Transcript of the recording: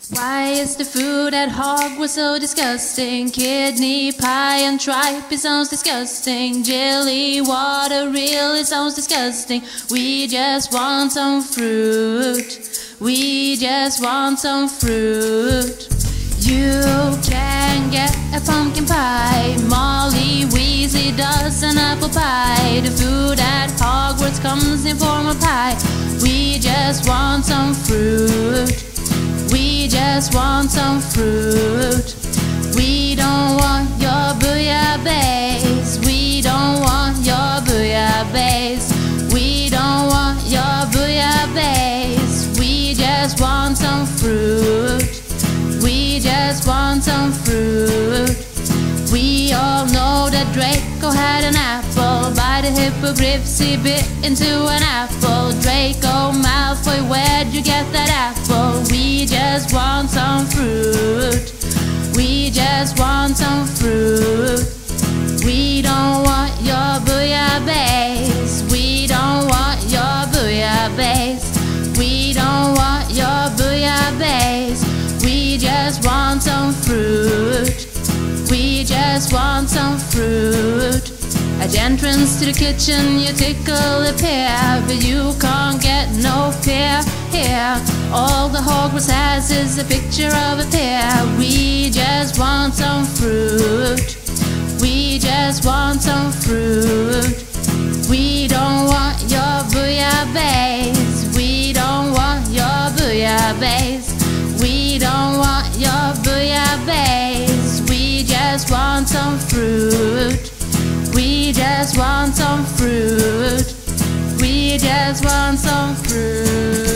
Why is the food at Hogwarts so disgusting? Kidney pie and tripe, it sounds disgusting. Jelly water really sounds disgusting. We just want some fruit. We just want some fruit. You can get a pumpkin pie. Molly Weasley does an apple pie. The food at Hogwarts comes in form of pie. We just want some fruit. We just want some fruit. We don't want your bouillabaisse. We don't want your bouillabaisse. We don't want your bouillabaisse. We just want some fruit. We just want some fruit. We all know that Draco had an apple. By the hippogriffs he bit into an apple. Draco Malfoy, where'd you get that apple? We just want some fruit. We just want some fruit. We don't want your bouillabaisse. We don't want your bouillabaisse. We don't want your bouillabaisse. We just want some fruit. We just want some fruit. At the entrance to the kitchen you tickle a pear, but you can't get no pear here. All the Hogwarts has is a picture of a pear. We just want some fruit. We just want some fruit. We don't want your bouillabaisse. We don't want your bouillabaisse. We don't want your bouillabaisse. We just want some fruit. We just want some fruit. We just want some fruit.